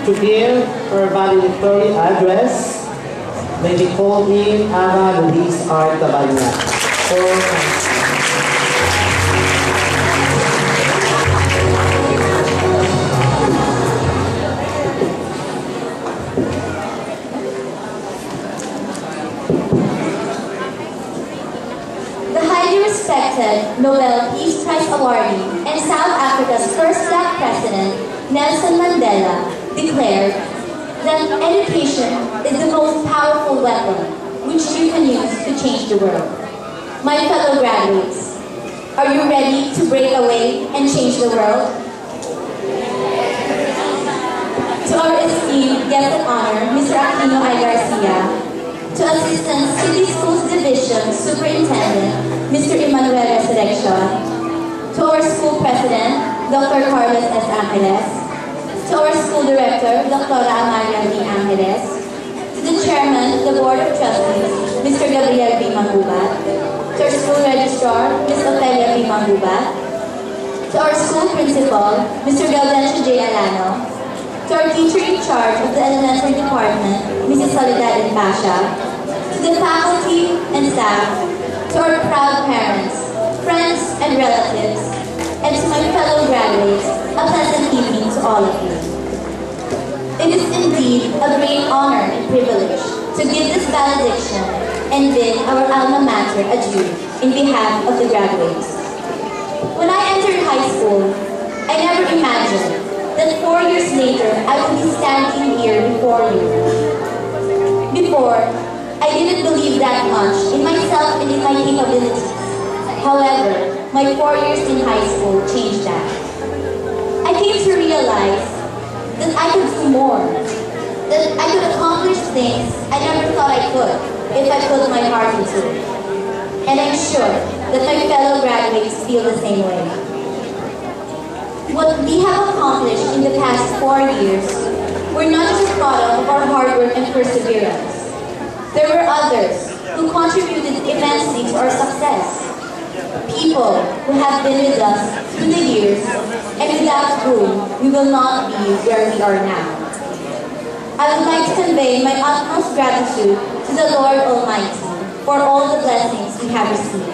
to give her valedictory address, may we call in Ana Luis R. Tabanya. The highly respected Nobel Peace Prize awardee and South Africa's first Black president, Nelson Mandela, declared that education is the most powerful weapon which you can use to change the world. My fellow graduates, are you ready to break away and change the world? To our esteemed guest of honor, Mr. Aquino I. Garcia, to Assistant City Schools Division Superintendent, Mr. Emmanuel Resurrection, to our school president, Dr. Carlos S. Angeles, to our school director, Dr. Amalia V. Angeles, to the chairman of the Board of Trustees, Mr. Gabriel B. Mangubat, to our school registrar, Ms. Ofelia B. Mangubat, to our school principal, Mr. Gaudencio J. Alano, to our teacher in charge of the elementary department, Mrs. Soledad Pasha, to the faculty and staff, to our proud parents, friends and relatives, and to my fellow graduates, a pleasant evening to all of you. It is indeed a great honor and privilege to give this valediction and bid our alma mater adieu in behalf of the graduates. When I entered high school, I never imagined that 4 years later I would be standing here before you. Before, I didn't believe that much in myself and in my capabilities. However, my 4 years in high school changed that. I came to realize that I could do more, that I could accomplish things I never thought I could if I put my heart into it. And I'm sure that my fellow graduates feel the same way. What we have accomplished in the past 4 years were not just a product of our hard work and perseverance. There were others who contributed immensely to our success. People who have been with us through the years and without whom we will not be where we are now. I would like to convey my utmost gratitude to the Lord Almighty for all the blessings we have received.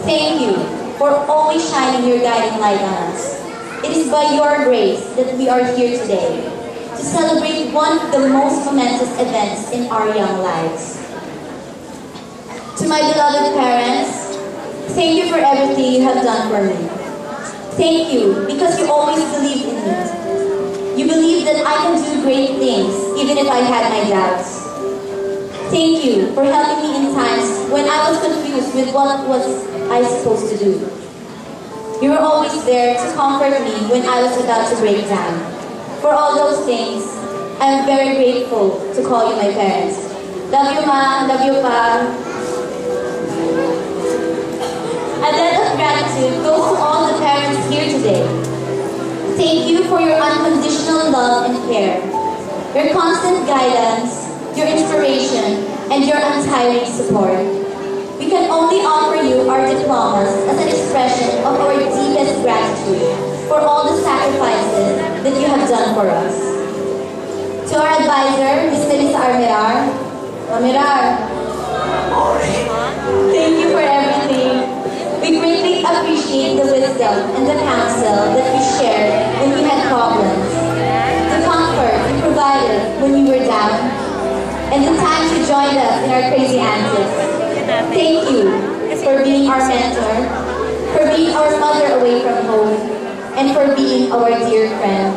Thank you for always shining your guiding light on us. It is by your grace that we are here today to celebrate one of the most momentous events in our young lives. To my beloved parents, thank you for everything you have done for me. Thank you because you always believed in me. You believed that I can do great things even if I had my doubts. Thank you for helping me in times when I was confused with what was I supposed to do. You were always there to comfort me when I was about to break down. For all those things, I am very grateful to call you my parents. Love you, Ma. Love you, Pa. A debt of gratitude goes to all the parents here today. Thank you for your unconditional love and care, your constant guidance, your inspiration, and your untiring support. We can only offer you our diplomas as an expression of our deepest gratitude for all the sacrifices that you have done for us. To our advisor, Ms. Melissa Armirar, thank you for everything. We greatly appreciate the wisdom and the counsel that you shared when we had problems, the comfort you provided when we were down, and the times you joined us in our crazy antics. Thank you for being our mentor, for being our mother away from home, and for being our dear friend.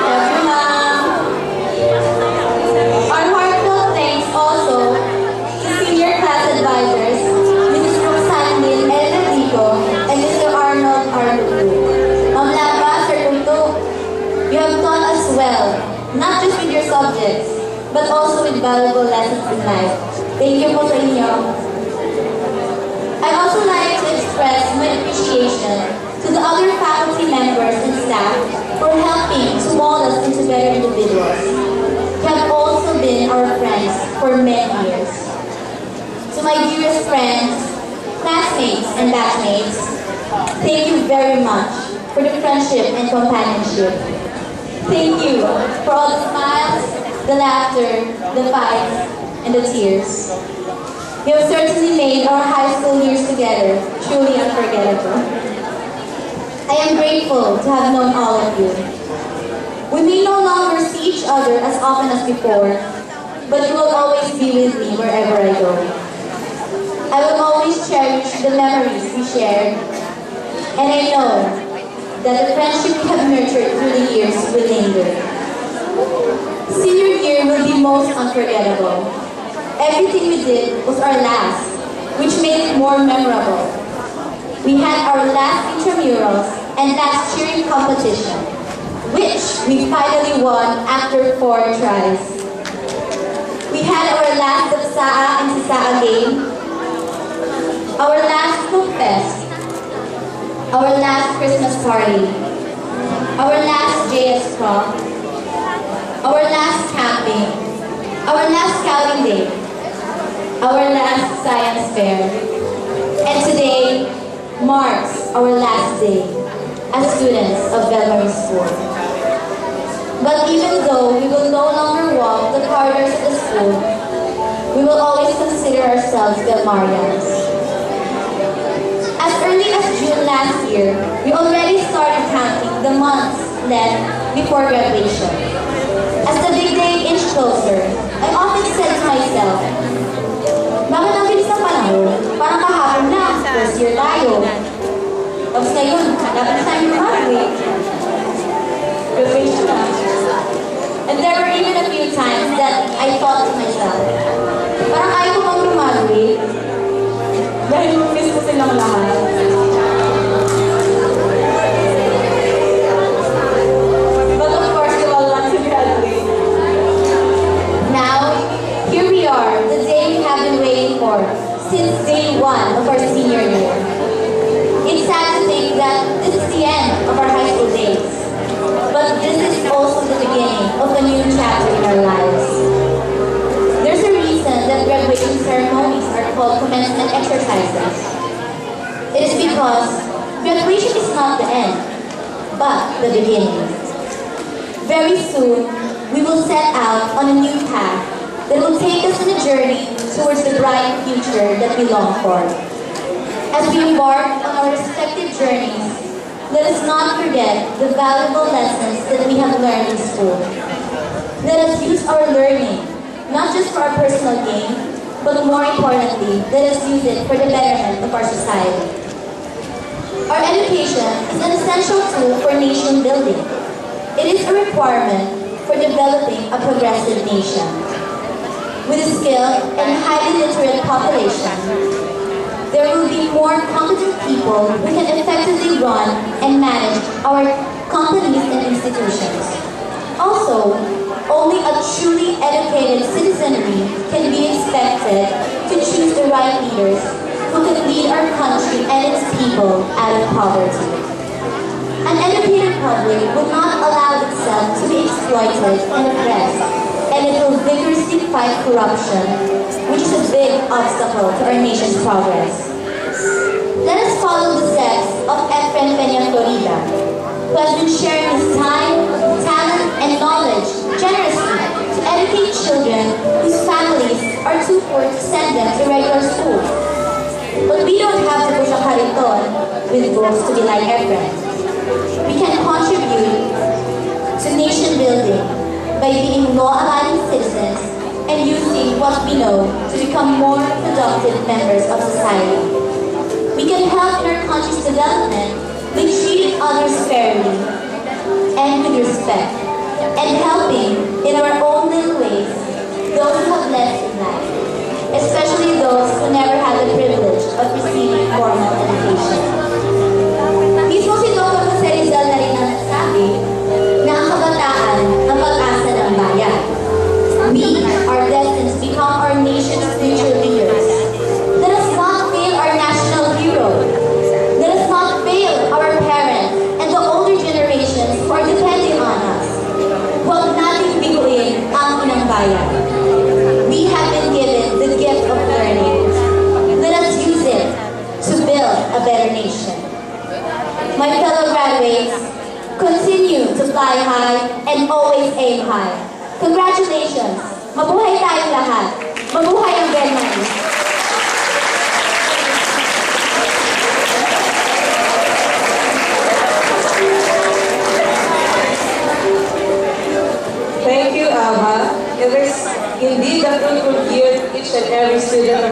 Love you, Mom. Our heartfelt thanks also to senior class advisors, Mrs. Roxanne Elvedico and Mr. Arnold Arnutu. Ma'am Lara, Sir Kunto, you have taught us well, not just with your subjects, but also with valuable lessons in life. Thank you po sa inyo. I'd also like to express my appreciation to the other faculty members and staff for helping to mold us into better individuals. You have also been our friends for many years. To my dearest friends, classmates, and batchmates, thank you very much for the friendship and companionship. Thank you for all the smiles, the laughter, the fights, and the tears. You have certainly made our high school years together truly unforgettable. I am grateful to have known all of you. We may no longer see each other as often as before, but you will always be with me wherever I go. I will always cherish the memories we shared, and I know that the friendship we have nurtured through the years will linger. Senior year will be most unforgettable. Everything we did was our last, which made it more memorable. We had our last intramurals and last cheering competition, which we finally won after 4 tries. We had our last Dapsaa and Sisaa game, our last Cook Fest, our last Christmas party, our last JS prom, our last camping, our last scouting day, our last science fair, and today marks our last day as students of Belmar School. But even though we will no longer walk the corridors of the school, we will always consider ourselves Belmarians. As early as June last year, we already started counting the months left before graduation. As the big day inched closer, I often said to myself, bakit ang bilis ng panahon? Parang kahapon lang, first year tayo. Tapos ngayon, dapat na tayo graduate. Graduation na. And there were even a few times that I thought to myself, parang ayaw ko bang graduate? Dahil miss ko silang lahat. But of course, we all want to graduate. Now, here we are, the day we have been waiting for since day 1 of our senior year. It's sad to think that this is the end of our high school days. But this is also the beginning of a new chapter in our lives. There's a reason that graduation ceremonies are called commencement exercises. It is because graduation is not the end, but the beginning. Very soon, we will set out on a new path that will take us on a journey towards the bright future that we long for. As we embark on our respective journeys, let us not forget the valuable lessons that we have learned in school. Let us use our learning, not just for our personal gain, but more importantly, let us use it for the betterment of our society. Our education is an essential tool for nation building. It is a requirement for developing a progressive nation. With a skilled and highly literate population, there will be more competent people who can effectively run and manage our companies and institutions. Also, only a truly educated citizenry can be expected to choose the right leaders who can lead our country and its people out of poverty. An educated public will not allow itself to be exploited and oppressed, and it will vigorously fight corruption, which is a big obstacle to our nation's progress. Let us follow the steps of Efren Peña Florida, who has been sharing his time, talent, and knowledge generously to educate children whose families are too poor to send them to regular school. But we don't have to push a Cariton with goals to be like Efren. We can contribute to nation building by being law-abiding citizens and using what we know to become more productive members of society. We can help in our country's development by treating others fairly and with respect, and helping in our own little ways those who have less in life, especially those who never had the privilege of receiving formal education. Mismo si Dr. Jose Rizal na rin ang nagsabi na ang kabataan ang pag-asa ng bayan. We are destined to become our nation's future leaders. Let us not fail our national hero. Let us not fail our parents and the older generations who are depending on us. Huwag nating biguin ang inang bayan. We have been given the gift of learning. Let us use it to build a better nation. and always aim high. Congratulations! Mabuhay tayong lahat! Mabuhay ang VMS! Thank you, Ava. It is indeed a fruitful year each and every student